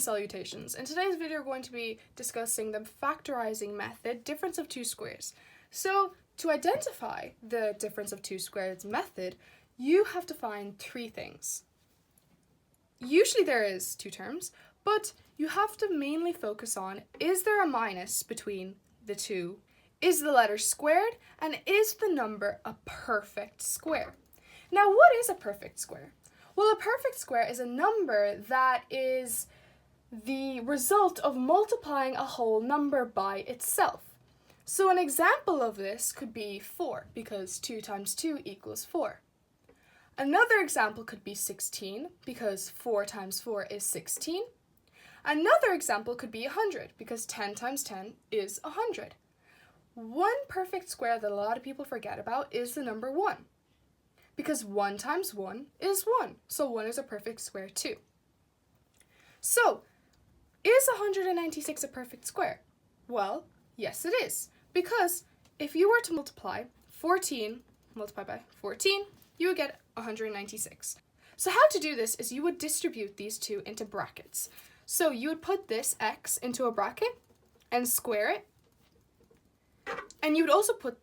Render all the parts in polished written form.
Salutations. In today's video, we're going to be discussing the factorizing method, difference of two squares. So, to identify the difference of two squares method, you have to find three things. Usually there is two terms, but you have to mainly focus on, is there a minus between the two? Is the letter squared? And is the number a perfect square? Now, what is a perfect square? Well, a perfect square is a number that is the result of multiplying a whole number by itself. So an example of this could be 4, because 2 times 2 equals 4. Another example could be 16, because 4 times 4 is 16. Another example could be 100, because 10 times 10 is 100. One perfect square that a lot of people forget about is the number 1, because 1 times 1 is 1, so 1 is a perfect square too. So, is 196 a perfect square? Well, yes it is, because if you were to multiply 14 multiplied by 14, you would get 196. So how to do this is you would distribute these two into brackets. So you would put this x into a bracket and square it, and you would also put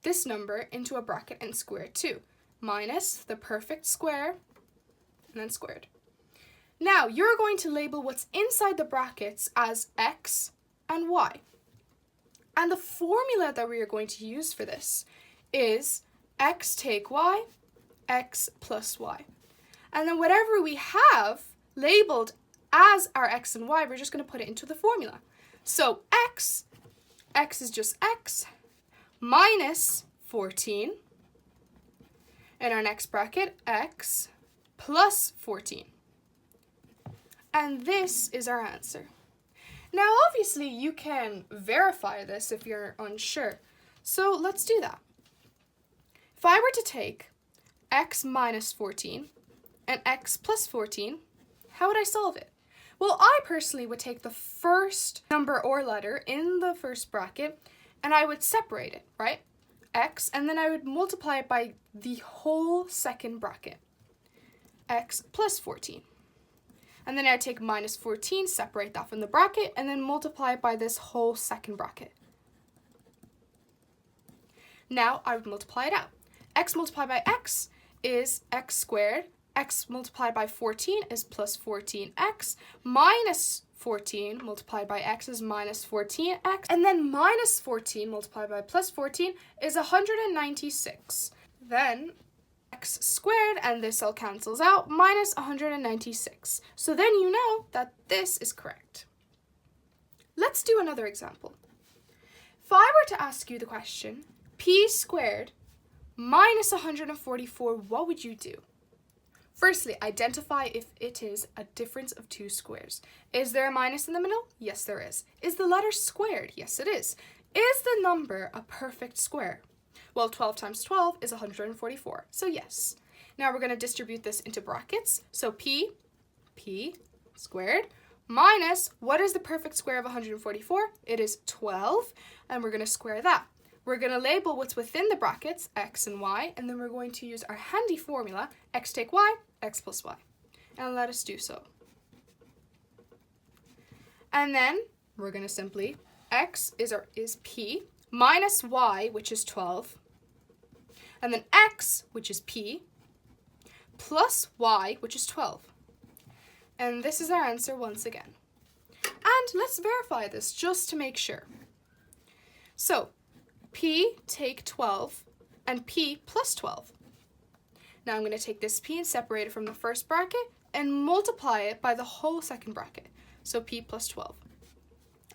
this number into a bracket and square it too, minus the perfect square and then squared. Now, you're going to label what's inside the brackets as x and y. And the formula that we are going to use for this is x take y, x plus y. And then whatever we have labeled as our x and y, we're just going to put it into the formula. So x is just x, minus 14. In our next bracket, x plus 14. And this is our answer. Now, obviously, you can verify this if you're unsure. So let's do that. If I were to take x minus 14 and x plus 14, how would I solve it? Well, I personally would take the first number or letter in the first bracket and I would separate it, right? X, and then I would multiply it by the whole second bracket. X plus 14. And then I'd take minus 14, separate that from the bracket, and then multiply it by this whole second bracket. Now I would multiply it out. X multiplied by x is x squared. X multiplied by 14 is plus 14x. Minus 14 multiplied by x is minus 14x. And then minus 14 multiplied by plus 14 is 196. Then x squared, and this all cancels out, minus 196. So then you know that this is correct. Let's do another example. If I were to ask you the question, p squared minus 144, what would you do? Firstly, identify if it is a difference of two squares. Is there a minus in the middle? Yes, there is. Is the letter squared? Yes, it is. Is the number a perfect square? Well, 12 times 12 is 144, so yes. Now we're going to distribute this into brackets. So p squared, minus, what is the perfect square of 144? It is 12, and we're going to square that. We're going to label what's within the brackets, x and y, and then we're going to use our handy formula, x take y, x plus y. And let us do so. And then we're going to simply, x is p, minus y, which is 12, and then x, which is p, plus y, which is 12. And this is our answer once again. And let's verify this just to make sure. So, p take 12 and p plus 12. Now I'm going to take this p and separate it from the first bracket and multiply it by the whole second bracket. So p plus 12.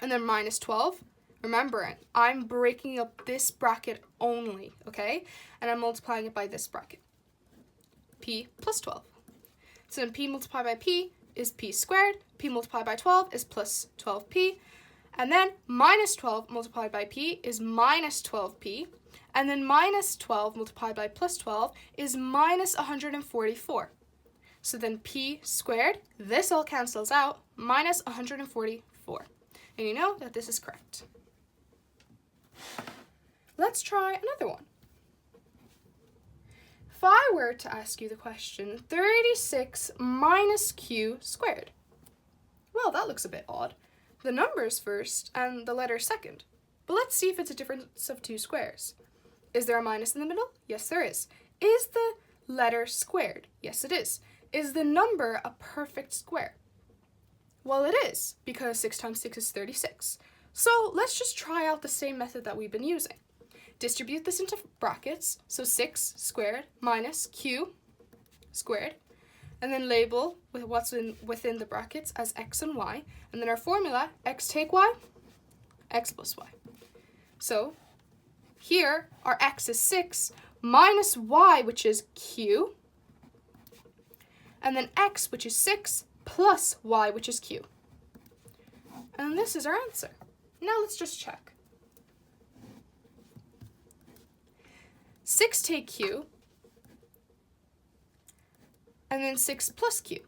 And then minus 12. Remember, I'm breaking up this bracket only, okay? And I'm multiplying it by this bracket. P plus 12. So then p multiplied by p is p squared. P multiplied by 12 is plus 12p. And then minus 12 multiplied by p is minus 12p. And then minus 12 multiplied by plus 12 is minus 144. So then p squared, this all cancels out, minus 144. And you know that this is correct. Let's try another one. If I were to ask you the question, 36 minus q squared, Well, that looks a bit odd. The numbers first and the letters second. But let's see if it's a difference of two squares. Is there a minus in the middle? Yes, there is. Is the letter squared? Yes, it is. Is the number a perfect square? Well, it is, because 6 times 6 is 36. So let's just try out the same method that we've been using. Distribute this into brackets, so 6 squared minus q squared, and then label with what's within the brackets as x and y, and then our formula, x take y, x plus y. So here, our x is 6 minus y, which is q, and then x, which is 6, plus y, which is q. And this is our answer. Now let's just check. 6 take q, and then 6 plus q.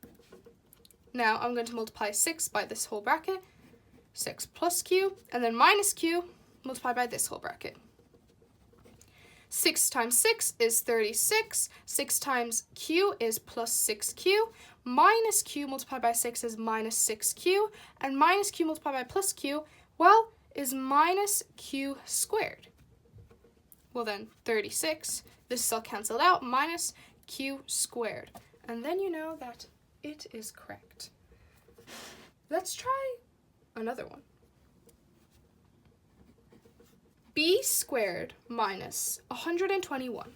Now I'm going to multiply 6 by this whole bracket, 6 plus q, and then minus q, multiplied by this whole bracket. 6 times 6 is 36, 6 times q is plus 6q, minus q multiplied by 6 is minus 6q, and minus q multiplied by plus q, well, is minus q squared. Well then, 36, this is all cancelled out, minus q squared. And then you know that it is correct. Let's try another one. B squared minus 121.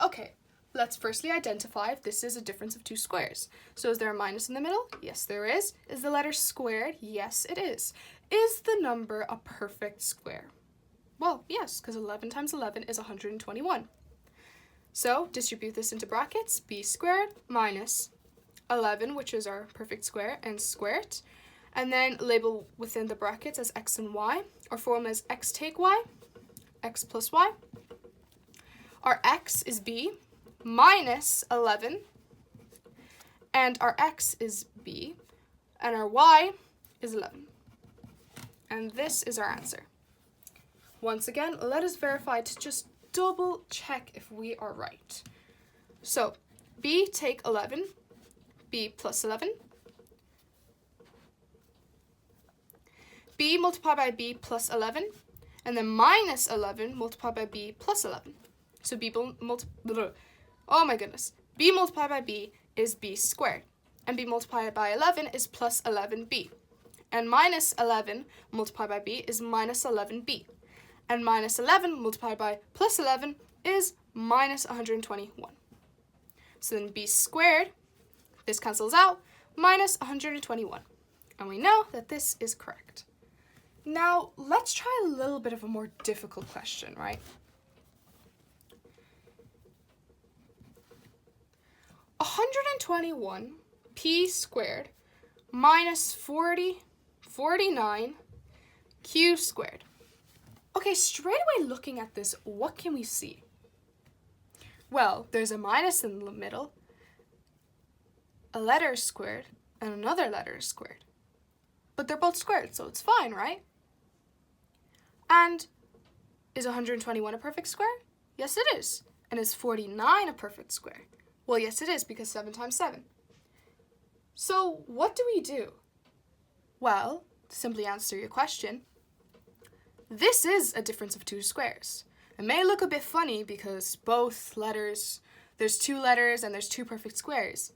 Okay, let's firstly identify if this is a difference of two squares. So is there a minus in the middle? Yes, there is. Is the letter squared? Yes, it is. Is the number a perfect square? Well, yes, because 11 times 11 is 121. So distribute this into brackets, b squared minus 11, which is our perfect square, and square it. And then label within the brackets as x and y. Our formula is x take y, x plus y. Our x is b minus 11, and our x is b, and our y is 11. And this is our answer. Once again, let us verify to just double check if we are right. So, b take 11, b plus 11, b multiplied by b plus 11, and then minus 11 multiplied by b plus 11. So b multiplied by b is b squared, and b multiplied by 11 is plus 11b, and minus 11 multiplied by b is minus 11b, and minus 11 multiplied by plus 11 is minus 121. So then b squared, this cancels out, minus 121. And we know that this is correct. Now, let's try a little bit of a more difficult question, right? p squared minus 49 q squared. Okay, straight away looking at this, what can we see? Well, there's a minus in the middle, a letter is squared, and another letter is squared. But they're both squared, so it's fine, right? And is 121 a perfect square? Yes, it is. And is 49 a perfect square? Well, yes, it is, because 7 times 7. So what do we do? Well, to simply answer your question, this is a difference of two squares. It may look a bit funny because both letters, there's two letters and there's two perfect squares.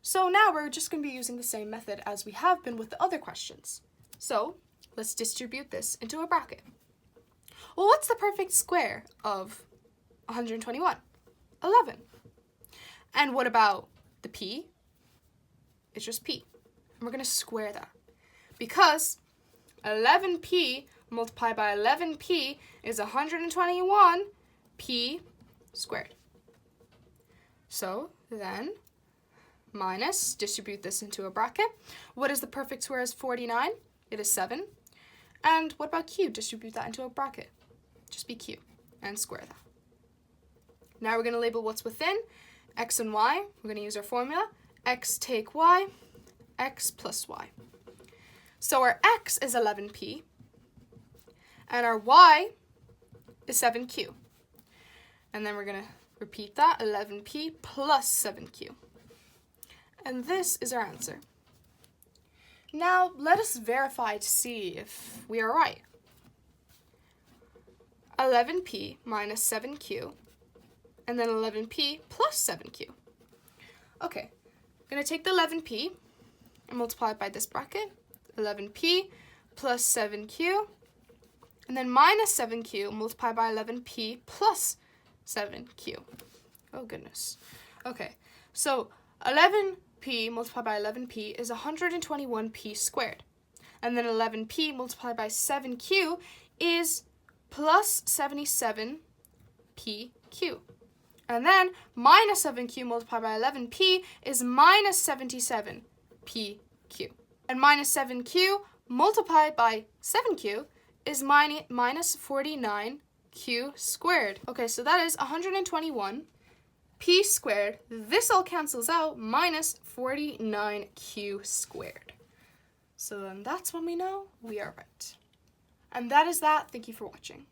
So now we're just going to be using the same method as we have been with the other questions. So let's distribute this into a bracket. Well, what's the perfect square of 121? 11. And what about the p? It's just p. And we're going to square that. Because 11p multiplied by 11p is 121p squared. So then, minus, distribute this into a bracket. What is the perfect square of 49? It is 7. And what about q? Distribute that into a bracket. Just be q and square that. Now we're going to label what's within, x and y. We're going to use our formula, x take y, x plus y. So our x is 11p, and our y is 7q. And then we're going to repeat that, 11p plus 7q. And this is our answer. Now, let us verify to see if we are right. 11p minus 7q, and then 11p plus 7q. Okay, I'm going to take the 11p and multiply it by this bracket. 11p plus 7q, and then minus 7q multiplied by 11p plus 7q. Oh goodness. Okay, so 11p multiplied by 11p is 121p squared. And then 11p multiplied by 7q is plus 77pq. And then minus 7q multiplied by 11p is minus 77pq. And minus 7q multiplied by 7q is minus 49q squared. Okay, so that is 121 p squared. This all cancels out, minus 49q squared. So then that's when we know we are right. And that is that. Thank you for watching.